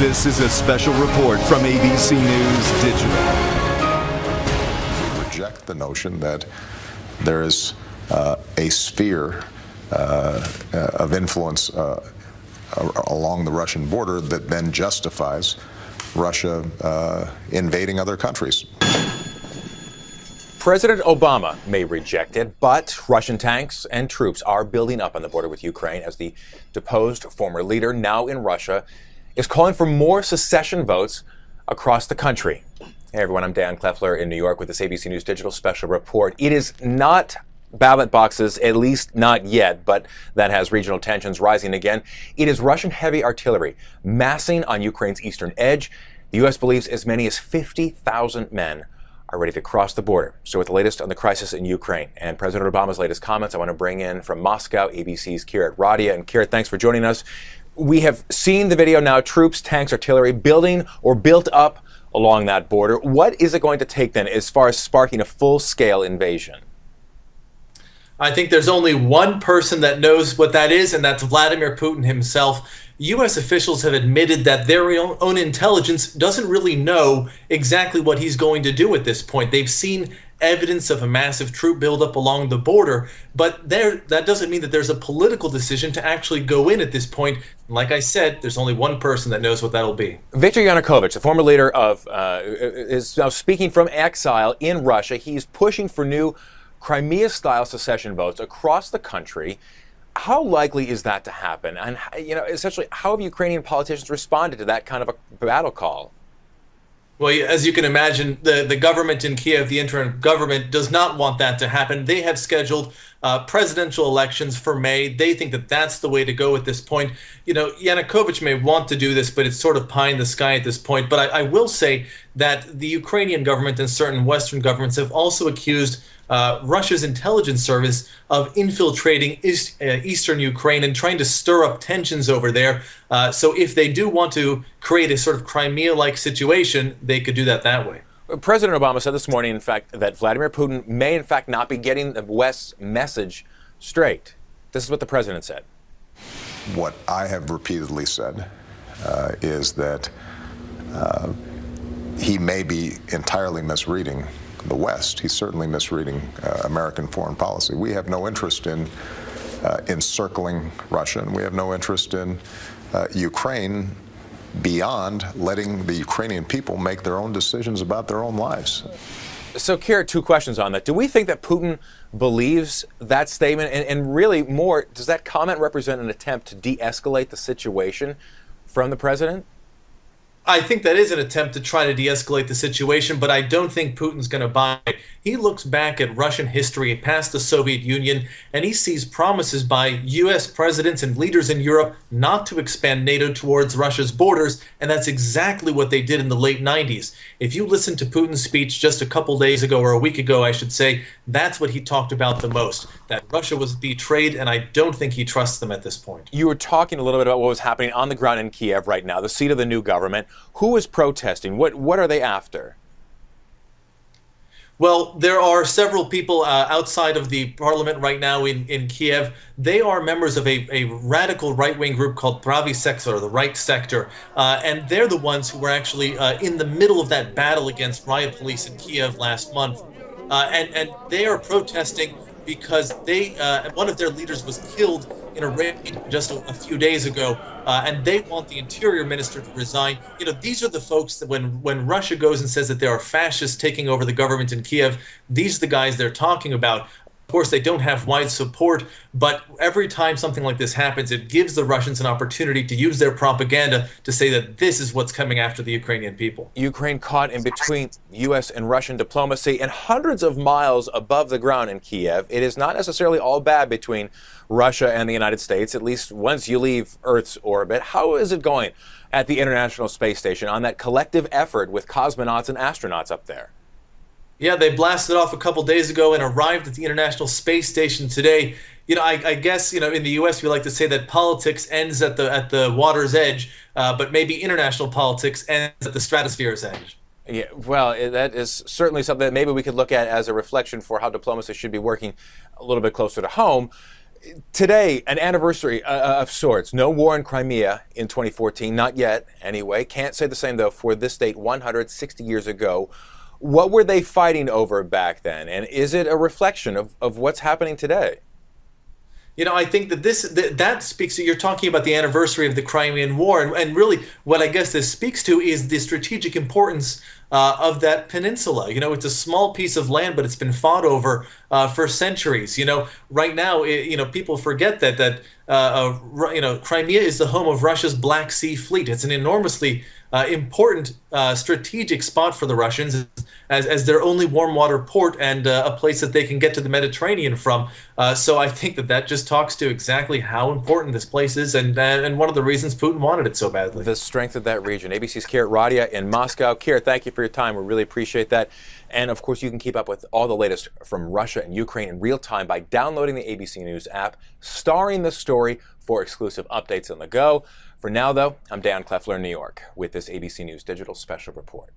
This is a special report from ABC News Digital. We reject the notion that there is a sphere of influence along the Russian border that then justifies Russia invading other countries. President Obama may reject it, but Russian tanks and troops are building up on the border with Ukraine as the deposed former leader, now in Russia, is calling for more secession votes across the country. Hey everyone, I'm Dan Kleffler in New York with this ABC News Digital special report. It is not ballot boxes, at least not yet, but that has regional tensions rising again. It is Russian heavy artillery massing on Ukraine's eastern edge. The U.S. believes as many as 50,000 men are ready to cross the border. So with the latest on the crisis in Ukraine and President Obama's latest comments, I want to bring in from Moscow, ABC's Kirat Radia. And Kirat, thanks for joining us. We have seen the video now, troops, tanks, artillery building or built up along that border. What is it going to take then as far as sparking a full-scale invasion? I think there's only one person that knows what that is, and that's Vladimir Putin himself. U.S. officials have admitted that their own intelligence doesn't really know exactly what he's going to do at this point. They've seen evidence of a massive troop buildup along the border, but that doesn't mean that there's a political decision to actually go in at this point. Like I said, there's only one person that knows what that'll be. Viktor Yanukovych, the former leader of, is now speaking from exile in Russia. He's pushing for new Crimea-style secession votes across the country. How likely is that to happen? And, essentially, how have Ukrainian politicians responded to that kind of a battle call? Well, as you can imagine, the government in Kiev, the interim government, does not want that to happen. They have scheduled presidential elections for May. They think that that's the way to go at this point. Yanukovych may want to do this, but it's sort of pie in the sky at this point. But I will say that the Ukrainian government and certain Western governments have also accused Russia's intelligence service of infiltrating eastern Ukraine and trying to stir up tensions over there. So if they do want to create a sort of Crimea-like situation, they could do that way. President Obama said this morning, in fact, that Vladimir Putin may, in fact, not be getting the West's message straight. This is what the president said. What I have repeatedly said is that he may be entirely misreading the West. He's certainly misreading American foreign policy. We have no interest in encircling Russia, and we have no interest in Ukraine beyond letting the Ukrainian people make their own decisions about their own lives. So, Kirat, two questions on that. Do we think that Putin believes that statement? And really more, does that comment represent an attempt to de-escalate the situation from the president? I think that is an attempt to try to de-escalate the situation, but I don't think Putin's going to buy it. He looks back at Russian history past the Soviet Union, and he sees promises by U.S. presidents and leaders in Europe not to expand NATO towards Russia's borders, and that's exactly what they did in the late 90s. If you listen to Putin's speech just a couple days ago, or a week ago, I should say, that's what he talked about the most, that Russia was betrayed, and I don't think he trusts them at this point. You were talking a little bit about what was happening on the ground in Kiev right now, the seat of the new government. Who is protesting? What are they after? Well, there are several people outside of the parliament right now in Kiev. They are members of a radical right-wing group called Pravy Sektor, the right sector, and they're the ones who were actually in the middle of that battle against riot police in Kiev last month. And they are protesting because one of their leaders was killed in a raid just a few days ago, and they want the interior minister to resign. These are the folks that when Russia goes and says that there are fascists taking over the government in Kiev, these are the guys they're talking about. Of course, they don't have wide support, but every time something like this happens, it gives the Russians an opportunity to use their propaganda to say that this is what's coming after the Ukrainian people. Ukraine caught in between U.S. and Russian diplomacy and hundreds of miles above the ground in Kiev. It is not necessarily all bad between Russia and the United States, at least once you leave Earth's orbit. How is it going at the International Space Station on that collective effort with cosmonauts and astronauts up there? Yeah, they blasted off a couple days ago and arrived at the International Space Station today. I guess, in the U.S. we like to say that politics ends at the water's edge, but maybe international politics ends at the stratosphere's edge. Yeah, well, that is certainly something that maybe we could look at as a reflection for how diplomacy should be working a little bit closer to home. Today, an anniversary of sorts. No war in Crimea in 2014, not yet anyway. Can't say the same, though, for this date 160 years ago. What were they fighting over back then? And is it a reflection of what's happening today? I think that that speaks to, you're talking about the anniversary of the Crimean War, and really what I guess this speaks to is the strategic importance of that peninsula. It's a small piece of land, but it's been fought over for centuries. Right now, people forget that Crimea is the home of Russia's Black Sea Fleet. It's an enormously important strategic spot for the Russians as their only warm water port and a place that they can get to the Mediterranean from. So I think that just talks to exactly how important this place is and one of the reasons Putin wanted it so badly. The strength of that region. ABC's Kirt Radia in Moscow. Kirt, thank you for your time. We really appreciate that. And of course, you can keep up with all the latest from Russia and Ukraine in real time by downloading the ABC News app, starring the story for exclusive updates on the go. For now, though, I'm Dan Kleffler in New York with this ABC News Digital Special Report.